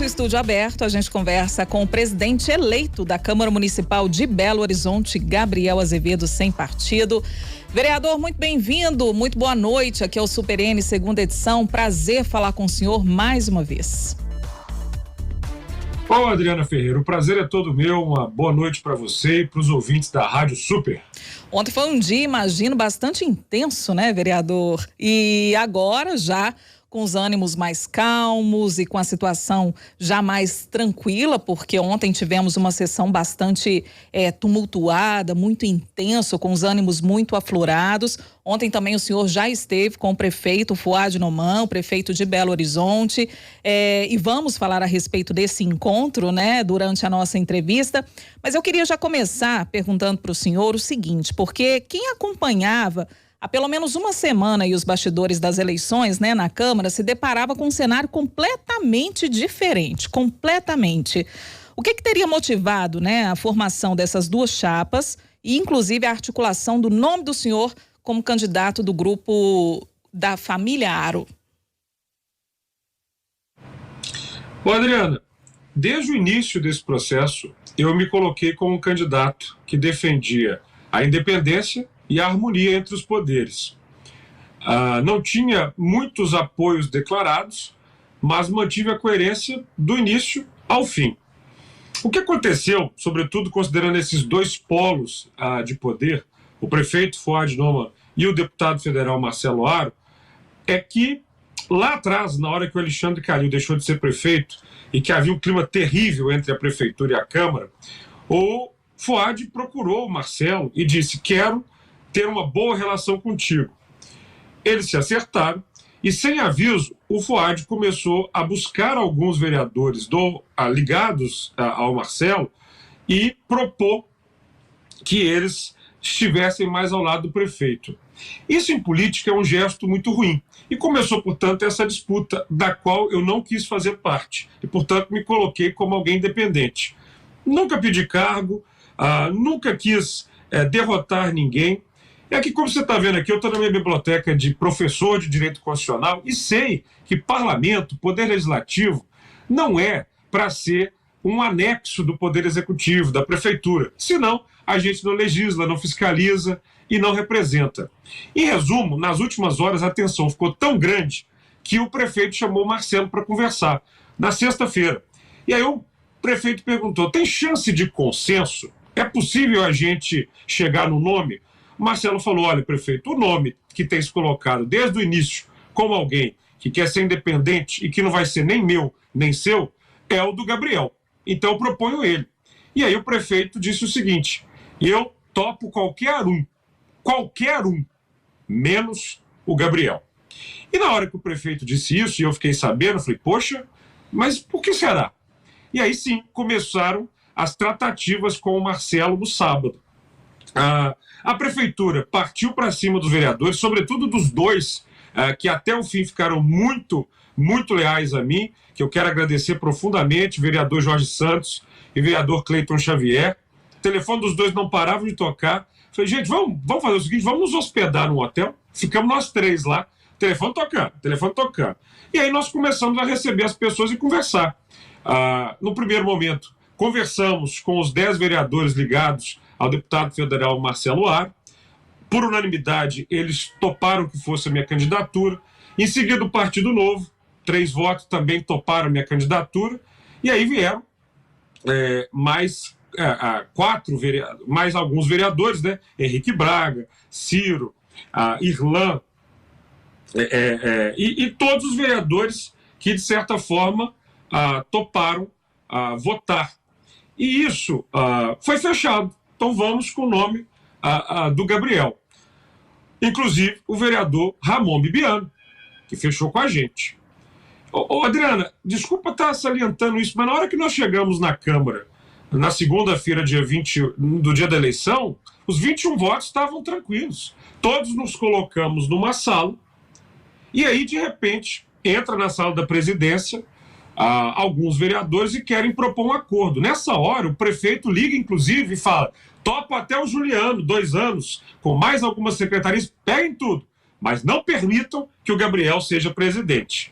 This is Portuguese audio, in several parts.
nosso estúdio aberto, a gente conversa com o presidente eleito da Câmara Municipal de Belo Horizonte, Gabriel Azevedo, sem partido. Vereador, muito bem-vindo, muito boa noite. Aqui é o Super N, segunda edição. Prazer falar com o senhor mais uma vez. Bom, Adriana Ferreira, o prazer é todo meu. Uma boa noite para você e para os ouvintes da Rádio Super. Ontem foi um dia, imagino, bastante intenso, né, vereador? E agora já com os ânimos mais calmos e com a situação já mais tranquila, porque ontem tivemos uma sessão bastante tumultuada, muito intenso, com os ânimos muito aflorados. Ontem também o senhor já esteve com o prefeito Fuad Noman, o prefeito de Belo Horizonte, e vamos falar a respeito desse encontro, né, durante a nossa entrevista. Mas eu queria já começar perguntando para o senhor o seguinte, porque quem acompanhava há pelo menos uma semana e os bastidores das eleições, né, na Câmara, se deparava com um cenário completamente diferente, completamente. O que teria motivado, né, a formação dessas duas chapas e, inclusive, a articulação do nome do senhor como candidato do grupo da família Aro? Bom, Adriana, desde o início desse processo, eu me coloquei como um candidato que defendia a independência e a harmonia entre os poderes. Não tinha muitos apoios declarados, mas mantive a coerência do início ao fim. O que aconteceu, sobretudo considerando esses dois polos de poder, o prefeito Fuad Noman e o deputado federal Marcelo Aro, é que lá atrás, na hora que o Alexandre Calil deixou de ser prefeito e que havia um clima terrível entre a prefeitura e a Câmara, o Fuad procurou o Marcelo e disse: quero ter uma boa relação contigo. Eles se acertaram e, sem aviso, o Fuad começou a buscar alguns vereadores ligados ao Marcelo e propor que eles estivessem mais ao lado do prefeito. Isso em política é um gesto muito ruim. E começou, portanto, essa disputa da qual eu não quis fazer parte. E, portanto, me coloquei como alguém independente. Nunca pedi cargo, nunca quis derrotar ninguém. É que, como você está vendo aqui, eu estou na minha biblioteca de professor de direito constitucional e sei que parlamento, poder legislativo, não é para ser um anexo do poder executivo, da prefeitura. Senão, a gente não legisla, não fiscaliza e não representa. Em resumo, nas últimas horas a tensão ficou tão grande que o prefeito chamou o Marcelo para conversar, na sexta-feira. E aí o prefeito perguntou: tem chance de consenso? É possível a gente chegar no nome? O Marcelo falou: olha, prefeito, o nome que tem se colocado desde o início como alguém que quer ser independente e que não vai ser nem meu, nem seu, é o do Gabriel. Então eu proponho ele. E aí o prefeito disse o seguinte: eu topo qualquer um, menos o Gabriel. E na hora que o prefeito disse isso, e eu fiquei sabendo, eu falei: poxa, mas por que será? E aí sim, começaram as tratativas com o Marcelo no sábado. A prefeitura partiu para cima dos vereadores, sobretudo dos dois, que até o fim ficaram muito, muito leais a mim, que eu quero agradecer profundamente, vereador Jorge Santos e vereador Cleiton Xavier. O telefone dos dois não parava de tocar. Falei: gente, vamos fazer o seguinte, vamos nos hospedar num hotel. Ficamos nós três lá, telefone tocando. E aí nós começamos a receber as pessoas e conversar. No primeiro momento, conversamos com os 10 vereadores ligados ao deputado federal Marcelo Aro. Por unanimidade, eles toparam que fosse a minha candidatura. Em seguida, o Partido Novo, 3 votos, também toparam a minha candidatura. E aí vieram mais alguns vereadores, né? Henrique Braga, Ciro, Irlan, e todos os vereadores que, de certa forma, toparam votar. E isso foi fechado. Então vamos com o nome do Gabriel. Inclusive o vereador Ramon Bibiano, que fechou com a gente. Adriana, desculpa estar salientando isso, mas na hora que nós chegamos na Câmara, na segunda-feira, dia 20, do dia da eleição, os 21 votos estavam tranquilos. Todos nos colocamos numa sala e aí, de repente, entra na sala da presidência alguns vereadores e querem propor um acordo. Nessa hora, o prefeito liga, inclusive, e fala: topo até o Juliano, 2 anos, com mais algumas secretarias, peguem tudo, mas não permitam que o Gabriel seja presidente.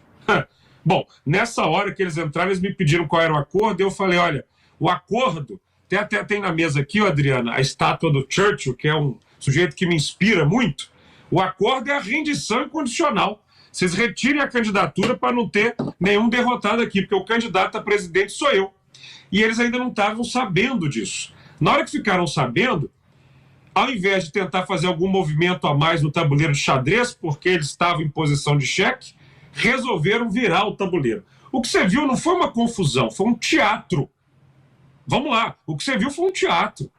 Bom, nessa hora que eles entraram, eles me pediram qual era o acordo, e eu falei, olha, o acordo, até tem na mesa aqui, Adriana, a estátua do Churchill, que é um sujeito que me inspira muito. O acordo é a rendição incondicional. Vocês retirem a candidatura para não ter nenhum derrotado aqui, porque o candidato a presidente sou eu. E eles ainda não estavam sabendo disso. Na hora que ficaram sabendo, ao invés de tentar fazer algum movimento a mais no tabuleiro de xadrez, porque eles estavam em posição de cheque, resolveram virar o tabuleiro. O que você viu não foi uma confusão, foi um teatro. Vamos lá, o que você viu foi um teatro.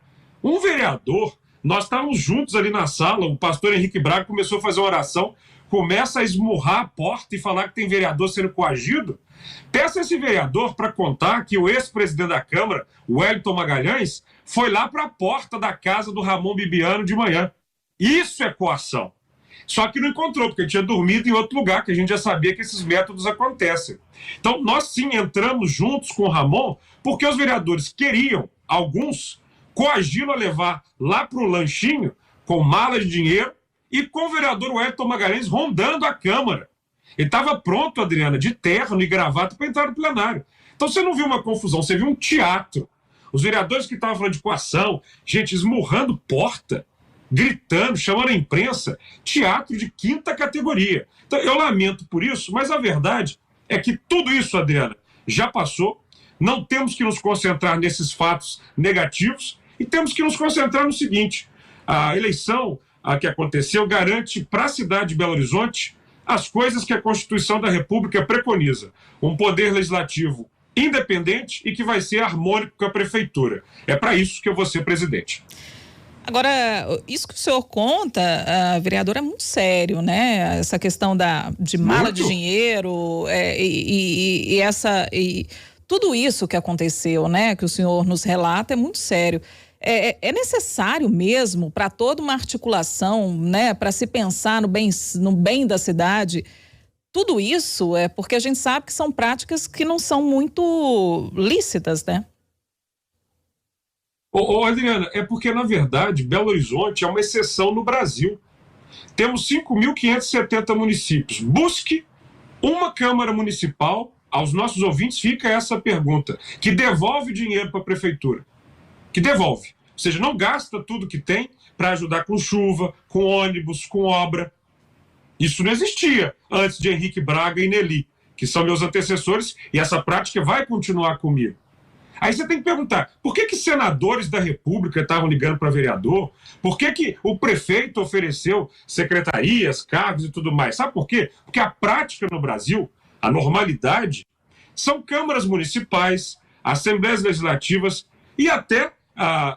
Um vereador, nós estávamos juntos ali na sala, o pastor Henrique Braga começou a fazer uma oração, começa a esmurrar a porta e falar que tem vereador sendo coagido. Peça esse vereador para contar que o ex-presidente da Câmara, Wellington Magalhães, foi lá para a porta da casa do Ramon Bibiano de manhã. Isso é coação. Só que não encontrou, porque ele tinha dormido em outro lugar, que a gente já sabia que esses métodos acontecem. Então, nós sim entramos juntos com o Ramon, porque os vereadores queriam, alguns, coagi-lo a levar lá para o lanchinho, com mala de dinheiro, e com o vereador Wellington Magalhães rondando a Câmara. Ele estava pronto, Adriana, de terno e gravata para entrar no plenário. Então você não viu uma confusão, você viu um teatro. Os vereadores que estavam falando de coação, gente esmurrando porta, gritando, chamando a imprensa, teatro de quinta categoria. Então eu lamento por isso, mas a verdade é que tudo isso, Adriana, já passou. Não temos que nos concentrar nesses fatos negativos e temos que nos concentrar no seguinte: a eleição que aconteceu garante para a cidade de Belo Horizonte as coisas que a Constituição da República preconiza. Um poder legislativo independente e que vai ser harmônico com a prefeitura. É para isso que eu vou ser presidente. Agora, isso que o senhor conta, vereador, é muito sério, né? Essa questão de mala Muito. de dinheiro e tudo isso que aconteceu, né? Que o senhor nos relata é muito sério. É necessário mesmo para toda uma articulação, né? Para se pensar no bem da cidade. Tudo isso é porque a gente sabe que são práticas que não são muito lícitas, né? Adriana, é porque, na verdade, Belo Horizonte é uma exceção no Brasil. Temos 5.570 municípios. Busque uma Câmara Municipal, aos nossos ouvintes fica essa pergunta, que devolve dinheiro para a prefeitura. Que devolve. Ou seja, não gasta tudo que tem para ajudar com chuva, com ônibus, com obra. Isso não existia antes de Henrique Braga e Nelly, que são meus antecessores, e essa prática vai continuar comigo. Aí você tem que perguntar, por que senadores da República estavam ligando para vereador? Por que o prefeito ofereceu secretarias, cargos e tudo mais? Sabe por quê? Porque a prática no Brasil, a normalidade, são câmaras municipais, assembleias legislativas e até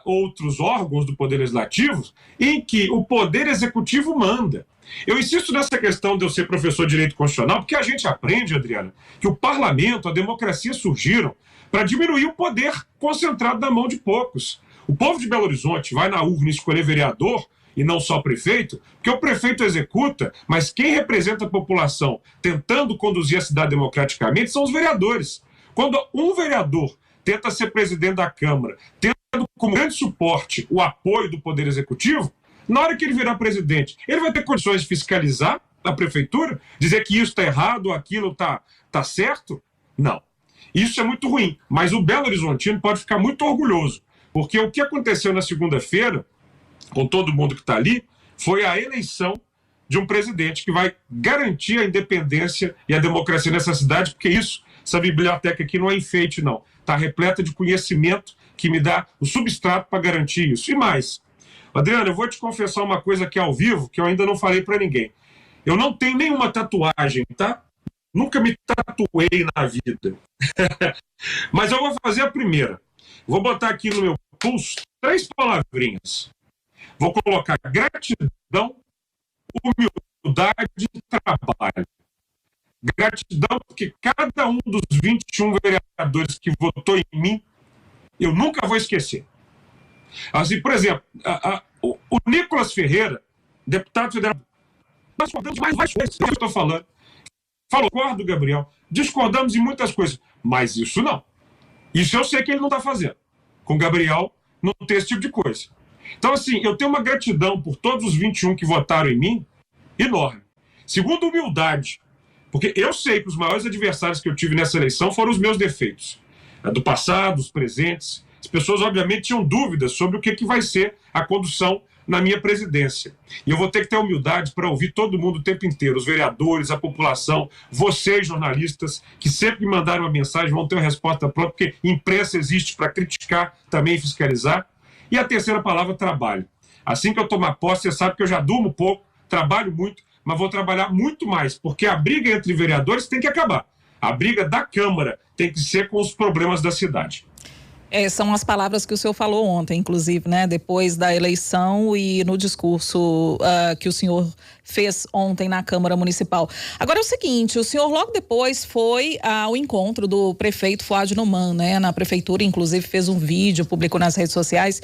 outros órgãos do Poder Legislativo em que o Poder Executivo manda. Eu insisto nessa questão de eu ser professor de Direito Constitucional, porque a gente aprende, Adriana, que o parlamento, a democracia surgiram para diminuir o poder concentrado na mão de poucos. O povo de Belo Horizonte vai na urna escolher vereador e não só prefeito, porque o prefeito executa, mas quem representa a população tentando conduzir a cidade democraticamente são os vereadores. Quando um vereador tenta ser presidente da Câmara, tendo como grande suporte o apoio do Poder Executivo, na hora que ele virar presidente, ele vai ter condições de fiscalizar a prefeitura, dizer que isso está errado, aquilo está certo? Não. Isso é muito ruim, mas o Belo Horizontino pode ficar muito orgulhoso, porque o que aconteceu na segunda-feira, com todo mundo que está ali, foi a eleição de um presidente que vai garantir a independência e a democracia nessa cidade, porque essa biblioteca aqui não é enfeite, não. Está repleta de conhecimento que me dá o substrato para garantir isso. E mais, Adriana, eu vou te confessar uma coisa aqui ao vivo, que eu ainda não falei para ninguém. Eu não tenho nenhuma tatuagem, tá? Nunca me tatuei na vida. Mas eu vou fazer a primeira. Vou botar aqui no meu pulso 3 palavrinhas. Vou colocar gratidão, humildade e trabalho. Gratidão porque cada um dos 21 vereadores que votou em mim, eu nunca vou esquecer. Assim, por exemplo, o Nicolas Ferreira, deputado federal, nós discordamos mais coisas, que eu estou falando. Falou, concordo, Gabriel, discordamos em muitas coisas, mas isso não. Isso eu sei que ele não está fazendo. Com o Gabriel, não tem esse tipo de coisa. Então, assim, eu tenho uma gratidão por todos os 21 que votaram em mim, enorme. Segundo, humildade, Porque eu sei que os maiores adversários que eu tive nessa eleição foram os meus defeitos. Do passado, os presentes. As pessoas, obviamente, tinham dúvidas sobre o que vai ser a condução na minha presidência. E eu vou ter que ter humildade para ouvir todo mundo o tempo inteiro, os vereadores, a população, vocês, jornalistas, que sempre me mandaram uma mensagem, vão ter uma resposta pronta, porque imprensa existe para criticar, também fiscalizar. E a terceira palavra, trabalho. Assim que eu tomar posse, você sabe que eu já durmo pouco, trabalho muito, mas vou trabalhar muito mais, porque a briga entre vereadores tem que acabar. A briga da Câmara tem que ser com os problemas da cidade. São as palavras que o senhor falou ontem, inclusive, né? Depois da eleição e no discurso que o senhor fez ontem na Câmara Municipal. Agora é o seguinte, o senhor logo depois foi ao encontro do prefeito Fuad Numan, né? Na prefeitura, inclusive, fez um vídeo, publicou nas redes sociais.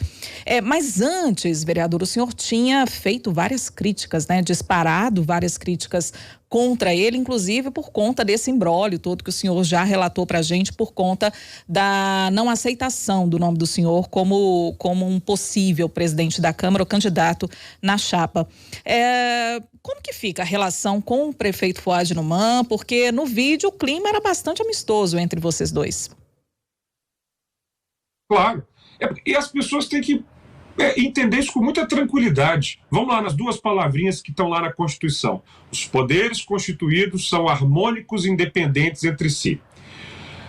Mas antes, vereador, o senhor tinha feito várias críticas, né? Disparado várias críticas contra ele, inclusive por conta desse imbróglio todo que o senhor já relatou para a gente, por conta da não aceitação do nome do senhor como um possível presidente da Câmara ou candidato na chapa. Como que fica a relação com o prefeito Fuad Numan? Porque no vídeo o clima era bastante amistoso entre vocês dois. Claro. E as pessoas têm que entender isso com muita tranquilidade. Vamos lá nas duas palavrinhas que estão lá na Constituição. Os poderes constituídos são harmônicos e independentes entre si.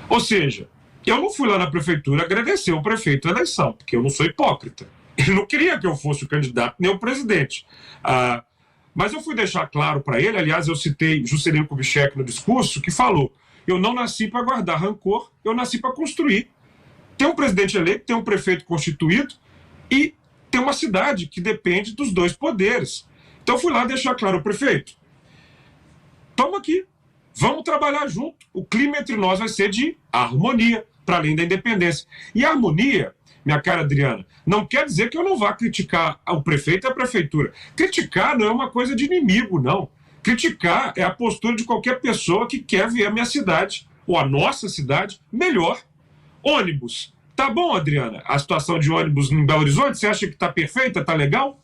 Ou seja, eu não fui lá na prefeitura agradecer o prefeito da eleição, porque eu não sou hipócrita. Ele não queria que eu fosse o candidato nem o presidente. Mas eu fui deixar claro para ele, aliás, eu citei Juscelino Kubitschek no discurso, que falou: eu não nasci para guardar rancor, eu nasci para construir. Tem um presidente eleito, tem um prefeito constituído, e tem uma cidade que depende dos dois poderes. Então eu fui lá deixar claro: o prefeito, toma aqui, vamos trabalhar junto. O clima entre nós vai ser de harmonia, para além da independência. E a harmonia, minha cara Adriana, não quer dizer que eu não vá criticar o prefeito e a prefeitura. Criticar não é uma coisa de inimigo, não. Criticar é a postura de qualquer pessoa que quer ver a minha cidade, ou a nossa cidade, melhor. Ônibus. Tá bom, Adriana? A situação de ônibus em Belo Horizonte, você acha que tá perfeita, tá legal?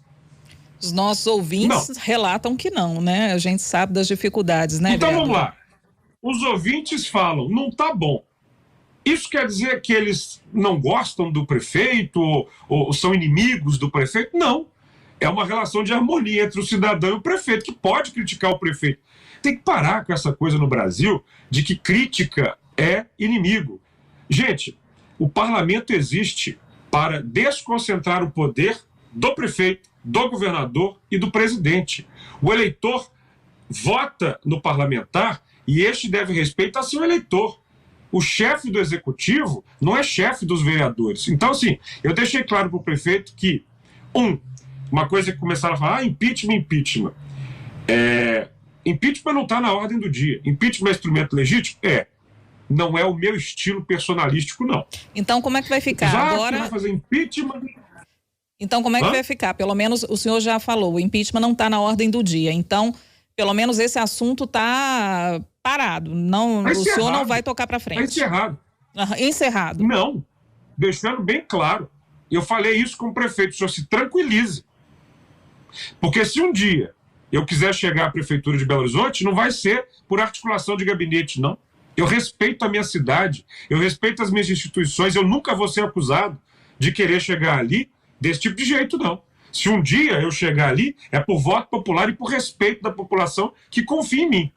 Os nossos ouvintes relatam que não, né? A gente sabe das dificuldades, né, então, vereador? vamos lá. Os ouvintes falam, não tá bom. Isso quer dizer que eles não gostam do prefeito ou são inimigos do prefeito? Não. É uma relação de harmonia entre o cidadão e o prefeito, que pode criticar o prefeito. Tem que parar com essa coisa no Brasil de que crítica é inimigo. Gente, o parlamento existe para desconcentrar o poder do prefeito, do governador e do presidente. O eleitor vota no parlamentar e este deve respeito a seu eleitor. O chefe do executivo não é chefe dos vereadores. Então, assim, eu deixei claro para o prefeito que, uma coisa que começaram a falar, impeachment. Impeachment não está na ordem do dia. Impeachment é instrumento legítimo? Não é o meu estilo personalístico, não. Então, como é que vai ficar? Agora vai fazer impeachment. Então, como é que vai ficar? Pelo menos o senhor já falou, o impeachment não está na ordem do dia. Então, pelo menos esse assunto está parado. Não, o senhor não vai tocar para frente. Está encerrado. Encerrado. Não, deixando bem claro. Eu falei isso com o prefeito, o senhor se tranquilize. Porque se um dia eu quiser chegar à prefeitura de Belo Horizonte, não vai ser por articulação de gabinete, não. Eu respeito a minha cidade, eu respeito as minhas instituições, eu nunca vou ser acusado de querer chegar ali desse tipo de jeito, não. Se um dia eu chegar ali, é por voto popular e por respeito da população que confia em mim.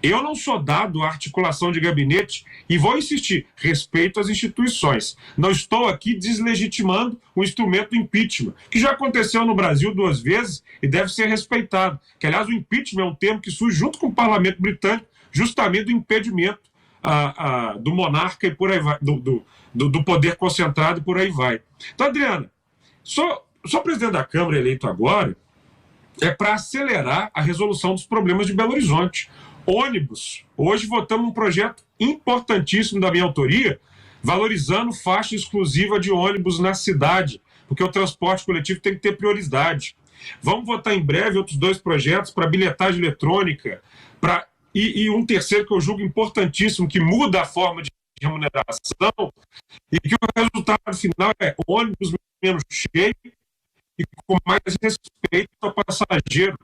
Eu não sou dado à articulação de gabinete e vou insistir, respeito às instituições. Não estou aqui deslegitimando o instrumento do impeachment, que já aconteceu no Brasil 2 vezes e deve ser respeitado. Que, aliás, o impeachment é um termo que surge junto com o parlamento britânico, justamente do impedimento do monarca e por aí vai, do poder concentrado e por aí vai. Então, Adriana, sou presidente da Câmara eleito agora para acelerar a resolução dos problemas de Belo Horizonte. Ônibus. Hoje votamos um projeto importantíssimo da minha autoria, valorizando faixa exclusiva de ônibus na cidade, porque o transporte coletivo tem que ter prioridade. Vamos votar em breve outros 2 projetos para bilhetagem eletrônica, e um terceiro que eu julgo importantíssimo, que muda a forma de remuneração, e que o resultado final é ônibus menos cheio e com mais respeito ao passageiro.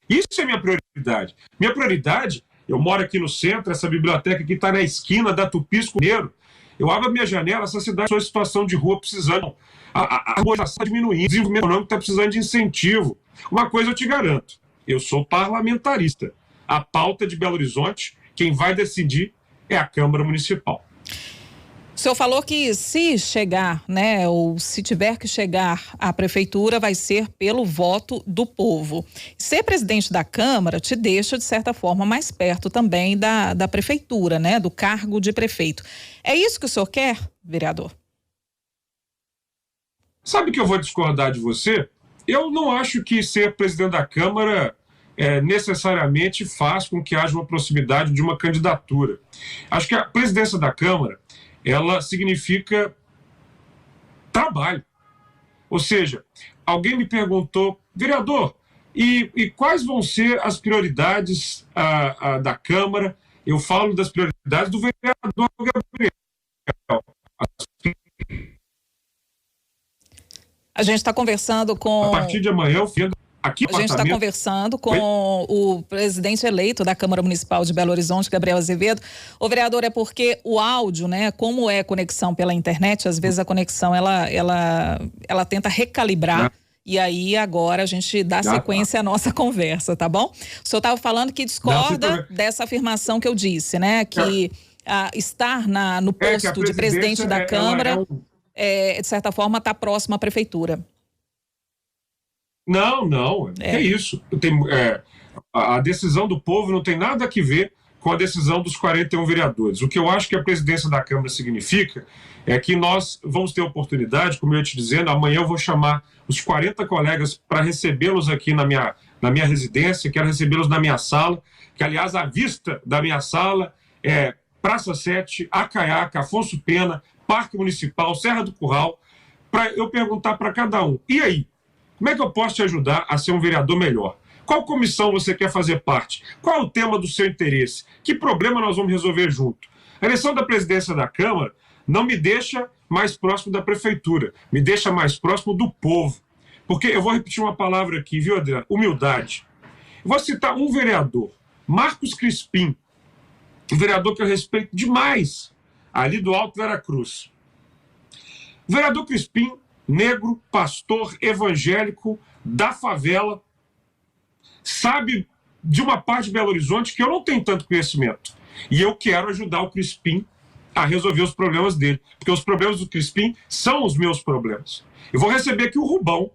Isso é minha prioridade. Minha prioridade, Eu moro aqui no centro, essa biblioteca aqui está na esquina da Tupisco Mineiro. Eu abro a minha janela, essa cidade está em situação de rua precisando. A população está diminuindo, o desenvolvimento econômico está precisando de incentivo. Uma coisa eu te garanto, eu sou parlamentarista. A pauta de Belo Horizonte, quem vai decidir é a Câmara Municipal. O senhor falou que se chegar, né, ou se tiver que chegar à prefeitura, vai ser pelo voto do povo. Ser presidente da Câmara te deixa, de certa forma, mais perto também da prefeitura, né, do cargo de prefeito. É isso que o senhor quer, vereador? Sabe que eu vou discordar de você? Eu não acho que ser presidente da Câmara necessariamente faz com que haja uma proximidade de uma candidatura. Acho que a presidência da Câmara, ela significa trabalho. Ou seja, alguém me perguntou, vereador, e quais vão ser as prioridades da Câmara? Eu falo das prioridades do vereador Gabriel. A gente está conversando com... A partir de amanhã, eu fiz aqui a gente está conversando com o presidente eleito da Câmara Municipal de Belo Horizonte, Gabriel Azevedo. O vereador, é porque o áudio, né, como é conexão pela internet, às vezes a conexão ela tenta recalibrar. E aí agora a gente dá sequência à nossa conversa, tá bom? O senhor estava falando que discorda dessa afirmação que eu disse, né? Que estar no posto de presidente da Câmara, de certa forma, está próximo à prefeitura. Não, é isso. A decisão do povo não tem nada a ver com a decisão dos 41 vereadores. O que eu acho que a presidência da Câmara significa é que nós vamos ter oportunidade, como eu ia te dizendo, amanhã eu vou chamar os 40 colegas para recebê-los aqui na minha residência, quero recebê-los na minha sala, que, aliás, a vista da minha sala é Praça 7, Acaiaca, Afonso Pena, Parque Municipal, Serra do Curral, para eu perguntar para cada um, e aí? Como é que eu posso te ajudar a ser um vereador melhor? Qual comissão você quer fazer parte? Qual é o tema do seu interesse? Que problema nós vamos resolver junto? A eleição da presidência da Câmara não me deixa mais próximo da prefeitura, me deixa mais próximo do povo. Porque eu vou repetir uma palavra aqui, viu, Adriano? Humildade. Eu vou citar um vereador, Marcos Crispim, um vereador que eu respeito demais, ali do Alto Veracruz. O vereador Crispim, negro, pastor, evangélico, da favela, sabe de uma parte de Belo Horizonte que eu não tenho tanto conhecimento. E eu quero ajudar o Crispim a resolver os problemas dele, porque os problemas do Crispim são os meus problemas. Eu vou receber aqui o Rubão,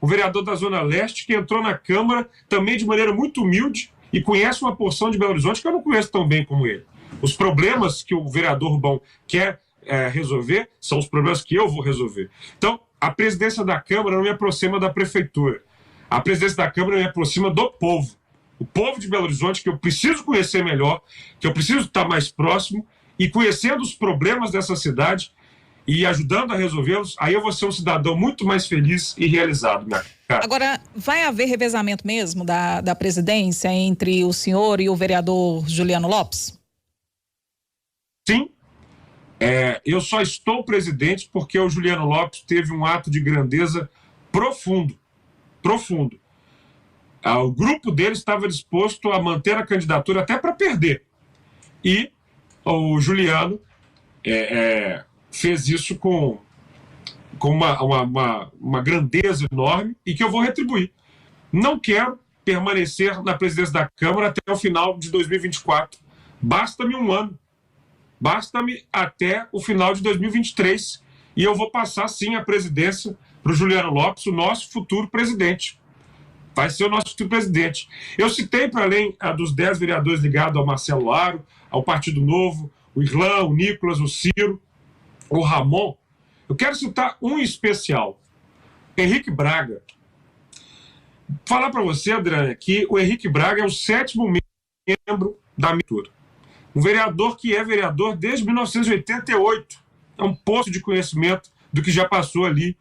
o vereador da Zona Leste, que entrou na Câmara também de maneira muito humilde e conhece uma porção de Belo Horizonte que eu não conheço tão bem como ele. Os problemas que o vereador Rubão quer resolver são os problemas que eu vou resolver. Então, a presidência da Câmara não me aproxima da prefeitura. A presidência da Câmara me aproxima do povo. O povo de Belo Horizonte, que eu preciso conhecer melhor, que eu preciso estar mais próximo, e conhecendo os problemas dessa cidade e ajudando a resolvê-los, aí eu vou ser um cidadão muito mais feliz e realizado, minha cara. Agora, vai haver revezamento mesmo da presidência entre o senhor e o vereador Juliano Lopes? Sim. Eu só estou presidente porque o Juliano Lopes teve um ato de grandeza profundo. O grupo dele estava disposto a manter a candidatura até para perder. E o Juliano fez isso com uma grandeza enorme e que eu vou retribuir. Não quero permanecer na presidência da Câmara até o final de 2024. Basta-me um ano. Basta-me até o final de 2023 e eu vou passar, sim, a presidência para o Juliano Lopes, o nosso futuro presidente. Vai ser o nosso futuro presidente. Eu citei, para além dos 10 vereadores ligados ao Marcelo Aro, ao Partido Novo, o Irlan, o Nicolas, o Ciro, o Ramon, eu quero citar um em especial, Henrique Braga. Falar para você, Adriana, que o Henrique Braga é o 7º membro da mistura. Um vereador que é vereador desde 1988. É um poço de conhecimento do que já passou ali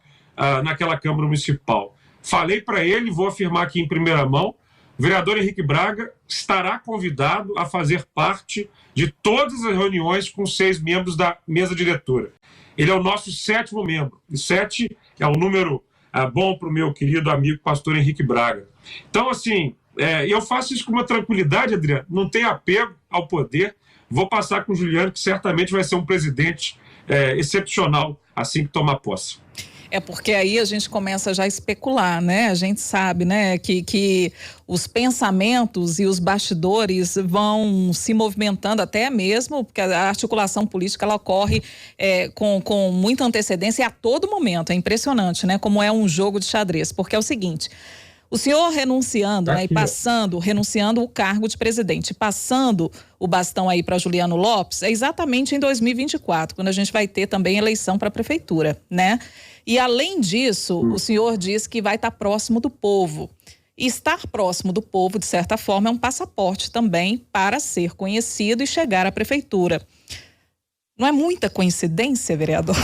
naquela Câmara Municipal. Falei para ele, vou afirmar aqui em primeira mão, o vereador Henrique Braga estará convidado a fazer parte de todas as reuniões com 6 membros da mesa diretora. Ele é o nosso 7º membro. E 7 é um número bom para o meu querido amigo pastor Henrique Braga. Então, assim, E eu faço isso com uma tranquilidade, Adriano, não tenho apego ao poder. Vou passar com o Juliano, que certamente vai ser um presidente excepcional assim que tomar posse. É porque aí a gente começa já a especular, né? A gente sabe, né, que os pensamentos e os bastidores vão se movimentando até mesmo, porque a articulação política ela ocorre com muita antecedência e a todo momento. É impressionante, né? Como é um jogo de xadrez. Porque é o seguinte: o senhor renunciando, né, e renunciando o cargo de presidente, passando o bastão aí para Juliano Lopes, é exatamente em 2024, quando a gente vai ter também eleição para a prefeitura, né? E além disso, o senhor diz que vai estar próximo do povo. E estar próximo do povo, de certa forma, é um passaporte também para ser conhecido e chegar à prefeitura. Não é muita coincidência, vereador?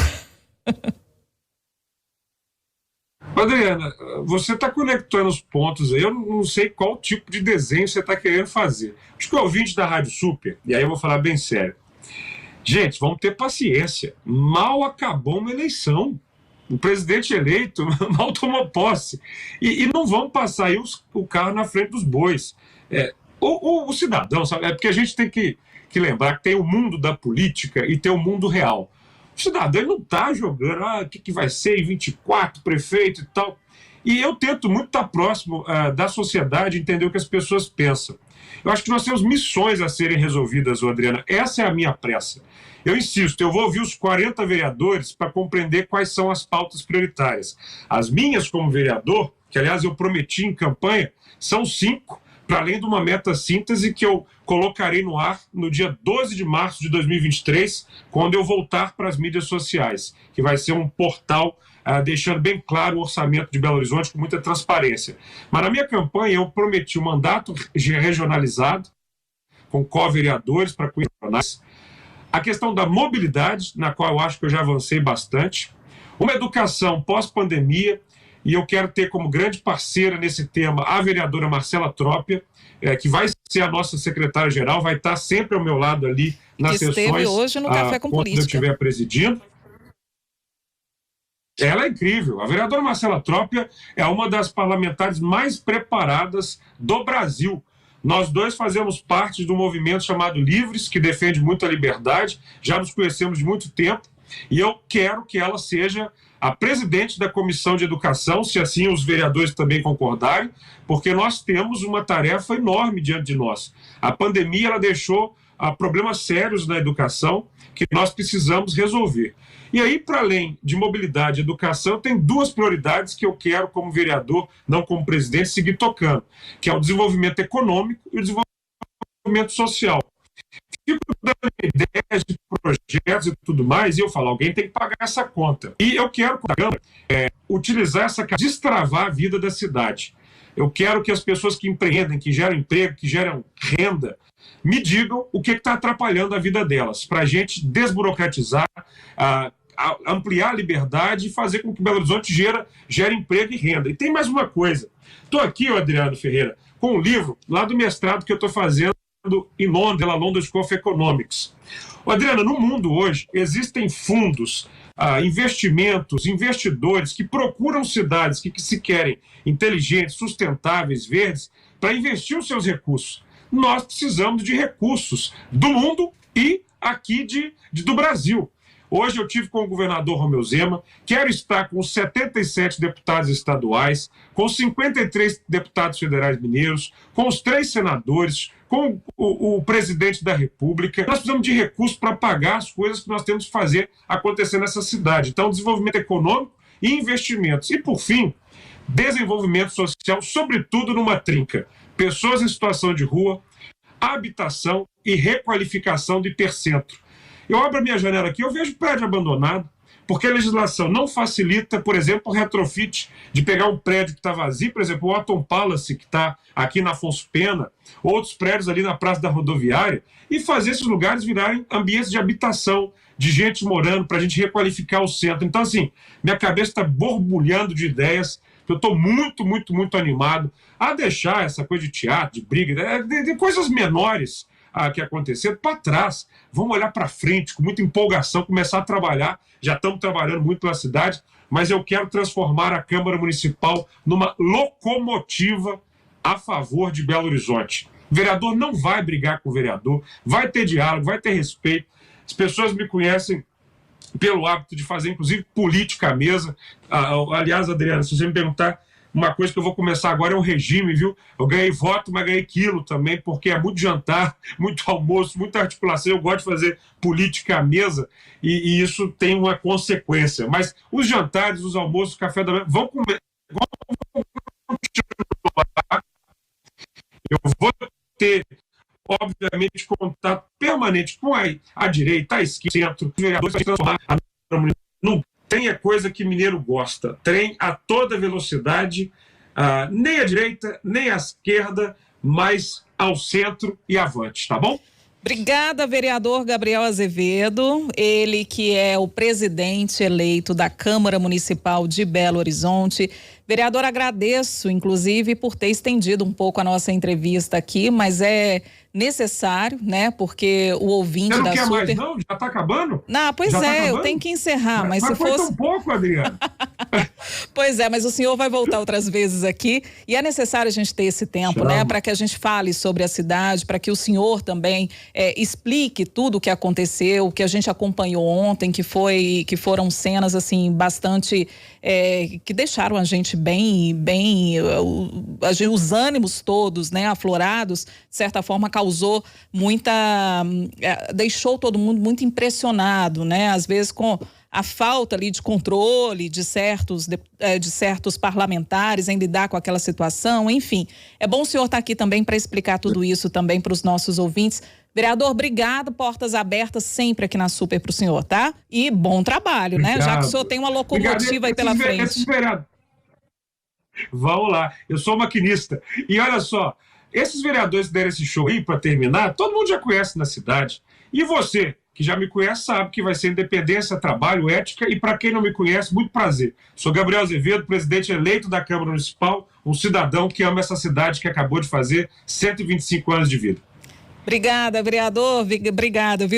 Adriana, você está conectando os pontos aí, eu não sei qual tipo de desenho você está querendo fazer. Acho que o ouvinte da Rádio Super, e aí eu vou falar bem sério. Gente, vamos ter paciência. Mal acabou uma eleição. O presidente eleito mal tomou posse. E não vamos passar aí o carro na frente dos bois. O cidadão, sabe? É porque a gente tem que lembrar que tem o mundo da política e tem o mundo real. O cidadão não está jogando, o que vai ser em 24, prefeito e tal. E eu tento muito estar próximo da sociedade, entender o que as pessoas pensam. Eu acho que nós temos missões a serem resolvidas, Adriana. Essa é a minha pressa. Eu insisto, eu vou ouvir os 40 vereadores para compreender quais são as pautas prioritárias. As minhas como vereador, que aliás eu prometi em campanha, são 5, para além de uma meta síntese que eu colocarei no ar no dia 12 de março de 2023, quando eu voltar para as mídias sociais, que vai ser um portal deixando bem claro o orçamento de Belo Horizonte com muita transparência. Mas na minha campanha eu prometi um mandato regionalizado, com co-vereadores para regionais, a questão da mobilidade, na qual eu acho que eu já avancei bastante, uma educação pós-pandemia, e eu quero ter como grande parceira nesse tema a vereadora Marcela Trópia, que vai ser a nossa secretária-geral, vai estar sempre ao meu lado ali nas sessões. Que esteve hoje no Café com Política. Quando eu estiver presidindo. Ela é incrível. A vereadora Marcela Trópia é uma das parlamentares mais preparadas do Brasil. Nós dois fazemos parte do movimento chamado Livres, que defende muito a liberdade, já nos conhecemos de muito tempo, e eu quero que ela seja a presidente da Comissão de Educação, se assim os vereadores também concordarem, porque nós temos uma tarefa enorme diante de nós. A pandemia ela deixou problemas sérios na educação que nós precisamos resolver. E aí, para além de mobilidade e educação, tem 2 prioridades que eu quero, como vereador, não como presidente, seguir tocando, que é o desenvolvimento econômico e o desenvolvimento social. Fico dando ideias de projetos e tudo mais, e eu falo, alguém tem que pagar essa conta. E eu quero, utilizar essa destravar a vida da cidade. Eu quero que as pessoas que empreendem, que geram emprego, que geram renda, me digam o que está atrapalhando a vida delas, para a gente desburocratizar, ampliar a liberdade e fazer com que Belo Horizonte gere emprego e renda. E tem mais uma coisa. Estou aqui, Adriano Ferreira, com um livro lá do mestrado que eu estou fazendo em Londres, pela London School of Economics. Adriana, no mundo hoje existem fundos, investimentos, investidores que procuram cidades que se querem inteligentes, sustentáveis, verdes, para investir os seus recursos. Nós precisamos de recursos do mundo e aqui do Brasil. Hoje eu tive com o governador Romeu Zema, quero estar com os 77 deputados estaduais, com os 53 deputados federais mineiros, com os 3 senadores, com o presidente da República. Nós precisamos de recursos para pagar as coisas que nós temos que fazer acontecer nessa cidade. Então, desenvolvimento econômico e investimentos. E, por fim, desenvolvimento social, sobretudo numa trinca. Pessoas em situação de rua, habitação e requalificação do hipercentro. Eu abro a minha janela aqui, eu vejo prédio abandonado, porque a legislação não facilita, por exemplo, o retrofit de pegar um prédio que está vazio, por exemplo, o Otton Palace, que está aqui na Afonso Pena, outros prédios ali na Praça da Rodoviária, e fazer esses lugares virarem ambientes de habitação, de gente morando, para a gente requalificar o centro. Então, assim, minha cabeça está borbulhando de ideias, eu estou muito, muito, muito animado a deixar essa coisa de teatro, de briga, de coisas menores que aconteceram para trás. Vamos olhar para frente com muita empolgação, começar a trabalhar. Já estamos trabalhando muito pela cidade, mas eu quero transformar a Câmara Municipal numa locomotiva a favor de Belo Horizonte. O vereador não vai brigar com o vereador, vai ter diálogo, vai ter respeito. As pessoas me conhecem pelo hábito de fazer, inclusive, política à mesa. Aliás, Adriana, se você me perguntar, uma coisa que eu vou começar agora é o regime, viu? Eu ganhei voto, mas ganhei quilo também, porque é muito jantar, muito almoço, muita articulação. Eu gosto de fazer política à mesa e isso tem uma consequência. Mas os jantares, os almoços, o café da manhã vão comer. Eu vou ter, obviamente, contato permanente com a direita, a esquerda, centro, os vereadores para transformar a não tem a coisa que mineiro gosta, trem a toda velocidade, nem à direita, nem à esquerda, mas ao centro e avante, tá bom? Obrigada, vereador Gabriel Azevedo, ele que é o presidente eleito da Câmara Municipal de Belo Horizonte. Vereador, agradeço, inclusive, por ter estendido um pouco a nossa entrevista aqui, mas é necessário, né? Porque o ouvinte da Super... Você não quer mais, não? Já está acabando? Não, pois já é, eu tenho que encerrar, mas se foi fosse... tão pouco, Adriano. Pois é, mas o senhor vai voltar outras vezes aqui e é necessário a gente ter esse tempo, né? Para que a gente fale sobre a cidade, para que o senhor também explique tudo o que aconteceu, o que a gente acompanhou ontem, que foram cenas, assim, bastante... que deixaram a gente bem os ânimos todos, né, aflorados, de certa forma causou deixou todo mundo muito impressionado, né, às vezes com a falta ali de controle de certos parlamentares em lidar com aquela situação, enfim. É bom o senhor estar aqui também para explicar tudo isso também para os nossos ouvintes. Vereador, obrigado, portas abertas sempre aqui na Super para o senhor, tá? E bom trabalho, obrigado, né? Já que o senhor tem uma locomotiva aí pela frente. Vamos lá, eu sou maquinista. E olha só, esses vereadores que deram esse show aí para terminar, todo mundo já conhece na cidade. E você, que já me conhece, sabe que vai ser independência, trabalho, ética. E para quem não me conhece, muito prazer. Sou Gabriel Azevedo, presidente eleito da Câmara Municipal, um cidadão que ama essa cidade que acabou de fazer 125 anos de vida. Obrigada, vereador. Obrigada, viu?